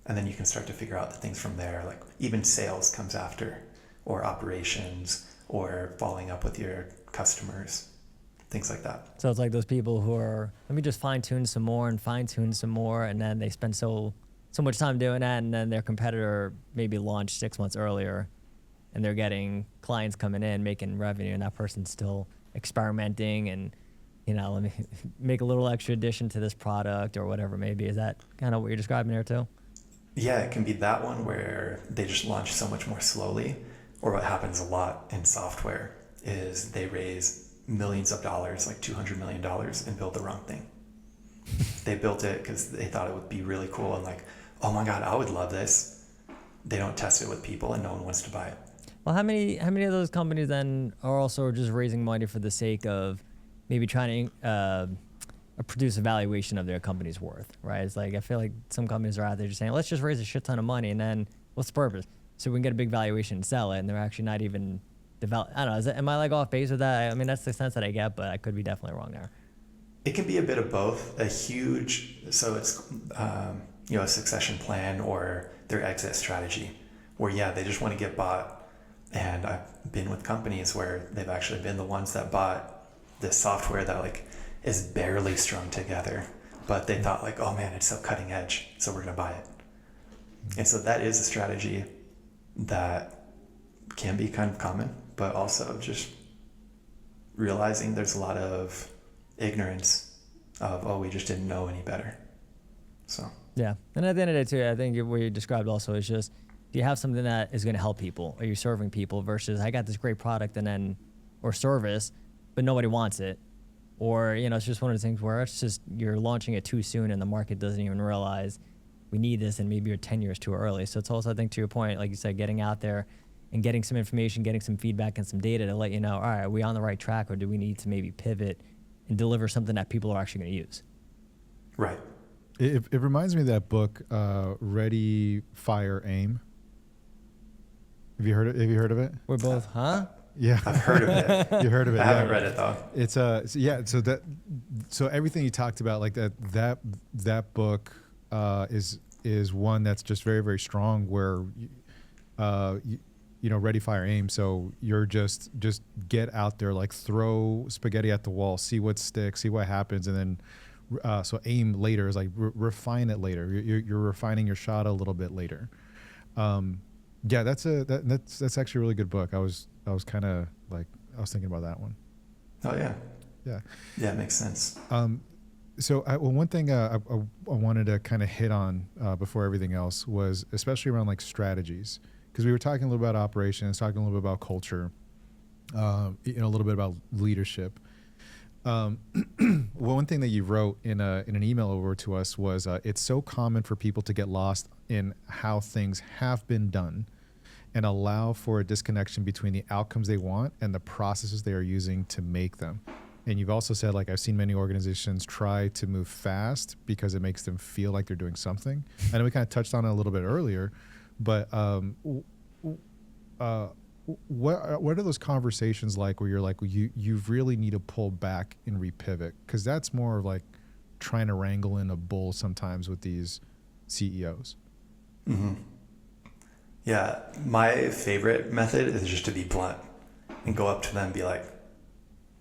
And then you can start to figure out the things from there, like even sales comes after, or operations, or following up with your customers, things like that. So it's like those people who are, let me just fine tune some more, and then they spend so much time doing that, and then their competitor maybe launched 6 months earlier, and they're getting clients coming in, making revenue, and that person's still experimenting and, let me make a little extra addition to this product or whatever it may be. Is that kind of what you're describing there too? Yeah, it can be that one where they just launch so much more slowly. Or what happens a lot in software is they raise millions of dollars, like $200 million, and build the wrong thing. They built it because they thought it would be really cool and like, oh my God, I would love this. They don't test it with people and no one wants to buy it. Well, how many of those companies then are also just raising money for the sake of maybe trying to produce a valuation of their company's worth, right? It's like, I feel like some companies are out there just saying, let's just raise a shit ton of money, and then what's the purpose? So we can get a big valuation and sell it, and they're actually not even develop. I don't know. Am I like off base with that? I mean, that's the sense that I get, but I could be definitely wrong there. It can be a bit of both. So it's a succession plan or their exit strategy, where they just want to get bought. And I've been with companies where they've actually been the ones that bought this software that like is barely strung together, but they thought like, oh man, it's so cutting edge, so we're gonna buy it. And so that is a strategy that can be kind of common, but also just realizing there's a lot of ignorance of, oh, we just didn't know any better. So yeah, and at the end of the day too, I think what you described also is just, do you have something that is going to help people? Are you serving people versus I got this great product or service, but nobody wants it? Or, it's just one of the things where it's just you're launching it too soon and the market doesn't even realize we need this, and maybe you're 10 years too early. So it's also, I think, to your point, like you said, getting out there and getting some information, getting some feedback and some data to let you know, all right, are we on the right track, or do we need to maybe pivot and deliver something that people are actually going to use? Right. It reminds me of that book, Ready, Fire, Aim. Have you heard of it? We're both, huh? Yeah, I've heard of it. You heard of it? I haven't read it though. It's so everything you talked about, like that book is one that's just very, very strong. Where ready, fire, aim. So you're just get out there, like throw spaghetti at the wall, see what sticks, see what happens, and then so aim later is like refine it later. You're refining your shot a little bit later. Yeah, that's actually a really good book. I was kind of like I was thinking about that one. Oh yeah. Yeah. Yeah, it makes sense. So one thing I wanted to kind of hit on before everything else was especially around like strategies, because we were talking a little about operations, talking a little bit about culture, a little bit about leadership. One thing that you wrote in an email over to us was it's so common for people to get lost in how things have been done and allow for a disconnection between the outcomes they want and the processes they are using to make them. And you've also said, like, I've seen many organizations try to move fast because it makes them feel like they're doing something. I know we kind of touched on it a little bit earlier, but what are those conversations like where you're like, well, you really need to pull back and repivot? Because that's more like trying to wrangle in a bull sometimes with these CEOs. Mm-hmm. Yeah, my favorite method is just to be blunt and go up to them and be like,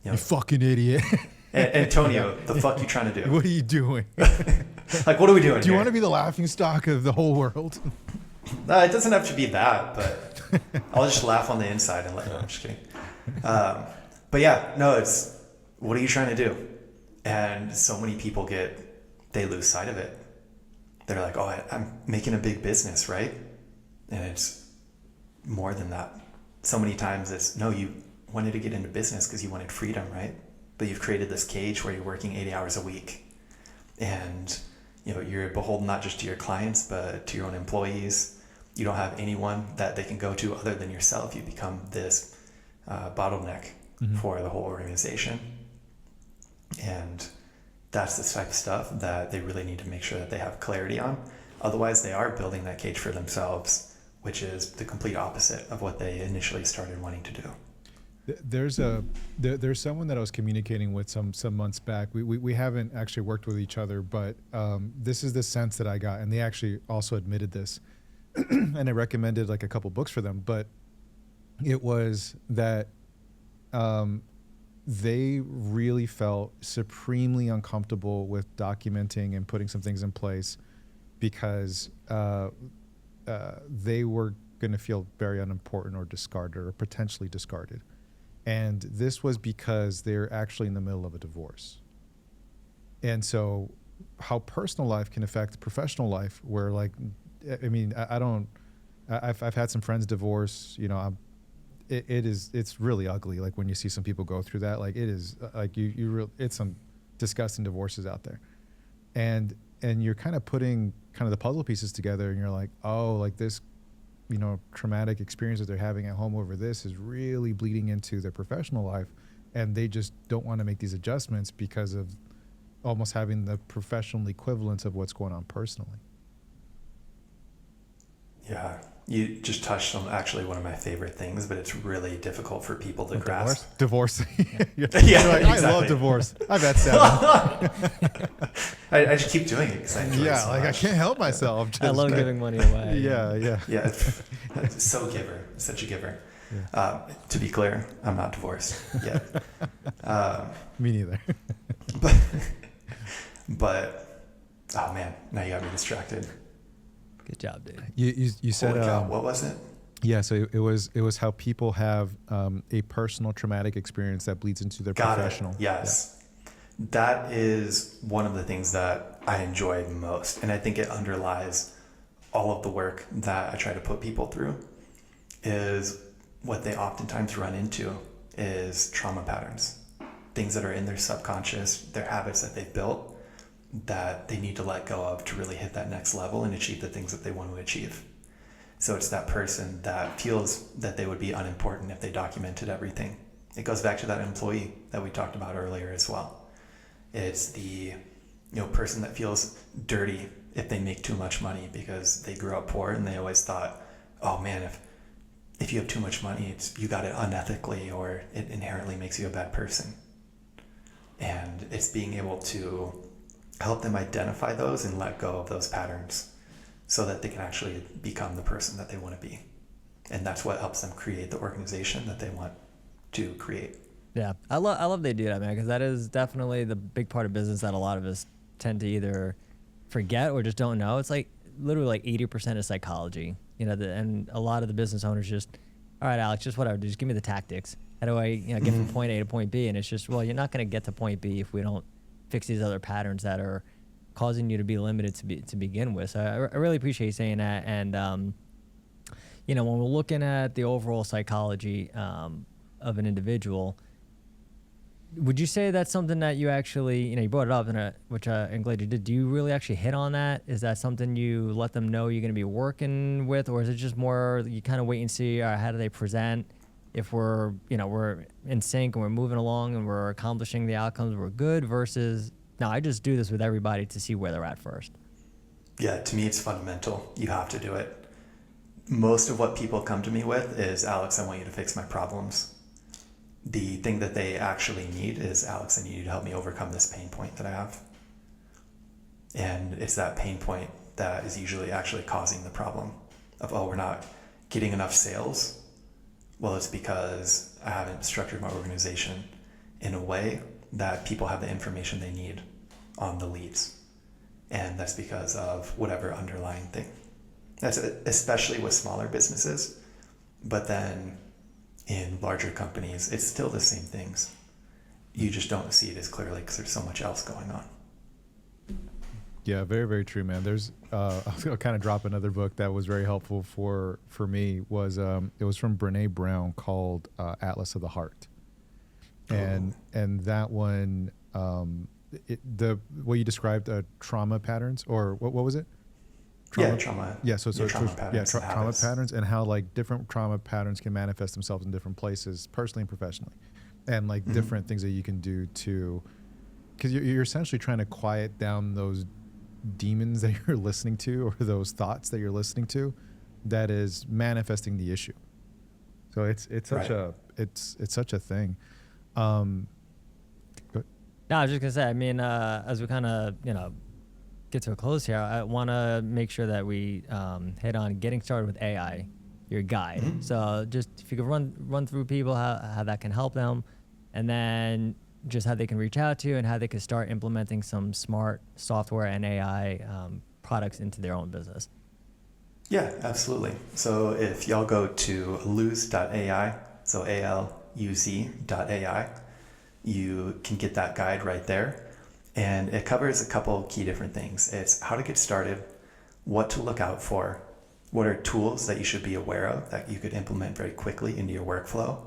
you fucking idiot. Antonio, the fuck you trying to do? What are you doing? Like, what are we doing Do you want to be the laughing stock of the whole world? No, it doesn't have to be that, but I'll just laugh on the inside and let no, I'm just kidding. But yeah, no, it's what are you trying to do? And so many people they lose sight of it. They're like, oh, I'm making a big business, right? And it's more than that. So many times it's, no, you wanted to get into business because you wanted freedom, right? But you've created this cage where you're working 80 hours a week. And you're beholden not just to your clients, but to your own employees. You don't have anyone that they can go to other than yourself. You become this bottleneck for the whole organization. And that's the type of stuff that they really need to make sure that they have clarity on. Otherwise, they are building that cage for themselves, which is the complete opposite of what they initially started wanting to do. There's someone that I was communicating with some months back. We haven't actually worked with each other, but this is the sense that I got, and they actually also admitted this, and I recommended like a couple books for them. But it was that they really felt supremely uncomfortable with documenting and putting some things in place because they were going to feel very unimportant or discarded or potentially discarded. And this was because they're actually in the middle of a divorce. And so how personal life can affect professional life, where like, I mean, I've had some friends divorce, it's really ugly. Like when you see some people go through that, like it is like it's some disgusting divorces out there. And you're kind of putting kind of the puzzle pieces together and you're like, oh, like this, traumatic experience that they're having at home over this is really bleeding into their professional life. And they just don't want to make these adjustments because of almost having the professional equivalence of what's going on personally. Yeah. You just touched on actually one of my favorite things, but it's really difficult for people to grasp. Divorce. Yeah, like, exactly. I love divorce. I've had 7. I just keep doing it because I enjoy it so like much. I can't help myself. I love giving money away. Yeah. Yeah, so giver, such a giver. Yeah. To be clear, I'm not divorced yet. Me neither. But oh man, now you got me distracted. Good job, dude. You said what was it? Yeah, so it was how people have a personal traumatic experience that bleeds into their professional. Yes. Yeah. That is one of the things that I enjoy most, and I think it underlies all of the work that I try to put people through. Is what they oftentimes run into is trauma patterns, things that are in their subconscious, their habits that they've built that they need to let go of to really hit that next level and achieve the things that they want to achieve. So it's that person that feels that they would be unimportant if they documented everything. It goes back to that employee that we talked about earlier as well. It's the person that feels dirty if they make too much money because they grew up poor and they always thought, oh man, if you have too much money, you got it unethically or it inherently makes you a bad person. And it's being able to help them identify those and let go of those patterns so that they can actually become the person that they want to be. And that's what helps them create the organization that they want to create. Yeah, I love they do that, man, because that is definitely the big part of business that a lot of us tend to either forget or just don't know. It's like literally like 80% is psychology, you know, and a lot of the business owners just, all right, Alex, just whatever, just give me the tactics. How do I, get from point A to point B? And it's just, well, you're not going to get to point B if we don't fix these other patterns that are causing you to be limited to begin with. So I really appreciate you saying that. And, when we're looking at the overall psychology of an individual, would you say that's something that you actually, you brought it up, which I'm glad you did. Do you really actually hit on that? Is that something you let them know you're going to be working with, or is it just more you kind of wait and see, all right, how do they present? If we're in sync and we're moving along and we're accomplishing the outcomes, we're good, versus, no, I just do this with everybody to see where they're at first. Yeah, to me, it's fundamental. You have to do it. Most of what people come to me with is, Alex, I want you to fix my problems. The thing that they actually need is, Alex, I need you to help me overcome this pain point that I have. And it's that pain point that is usually actually causing the problem of, we're not getting enough sales. Well, it's because I haven't structured my organization in a way that people have the information they need on the leads. And that's because of whatever underlying thing. That's especially with smaller businesses. But then in larger companies, it's still the same things. You just don't see it as clearly because there's so much else going on. Yeah, very, very true, man. There's, I was going to kind of drop another book that was very helpful for me was, it was from Brene Brown called Atlas of the Heart. And that one, what you described, trauma patterns, or what was it? Trauma. Yeah, so trauma patterns. Trauma patterns, and how like different trauma patterns can manifest themselves in different places, personally and professionally, and like different things that you can do to, because you're essentially trying to quiet down those demons that you're listening to, or those thoughts that you're listening to, that is manifesting the issue. So it's such it's such a thing. No, I was just gonna say, I mean, as we kind of get to a close here, I want to make sure that we hit on getting started with AI, your guide. So just if you could run through people how that can help them, and then just how they can reach out to you and how they can start implementing some smart software and AI products into their own business. Yeah, absolutely. So if y'all go to luz.ai, so ALUZ.ai, you can get that guide right there. And it covers a couple key different things. It's how to get started, what to look out for, what are tools that you should be aware of that you could implement very quickly into your workflow.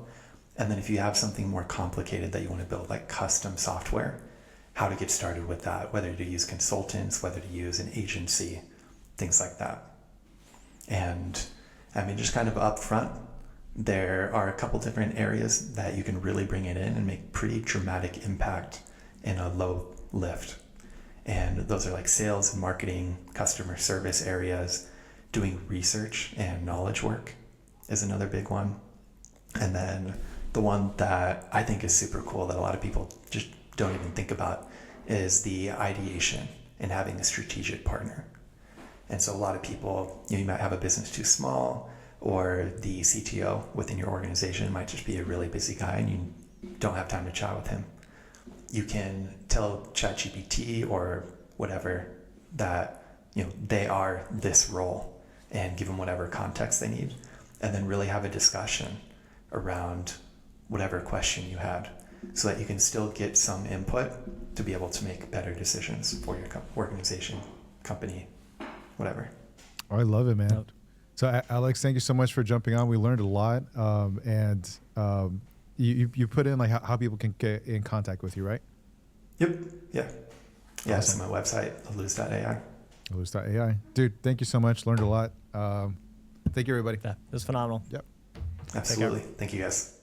And then if you have something more complicated that you want to build, like custom software, how to get started with that, whether to use consultants, whether to use an agency, things like that. And I mean, just kind of up front, there are a couple different areas that you can really bring it in and make pretty dramatic impact in a low lift. And those are like sales and marketing, customer service areas, doing research and knowledge work is another big one. And then the one that I think is super cool that a lot of people just don't even think about is the ideation and having a strategic partner. And so a lot of people, you might have a business too small, or the CTO within your organization might just be a really busy guy and you don't have time to chat with him. You can tell ChatGPT or whatever that they are this role and give them whatever context they need, and then really have a discussion around whatever question you had, so that you can still get some input to be able to make better decisions for your organization, company, whatever. Oh, I love it, man. So Alex, thank you so much for jumping on. We learned a lot, and you put in like how people can get in contact with you, right? Yep. Yeah. Yeah. Awesome. So my website, luz.ai. Luz.ai. Dude, thank you so much. Learned a lot. Thank you, everybody. Yeah, it was phenomenal. Yep. Absolutely. Thank you, guys.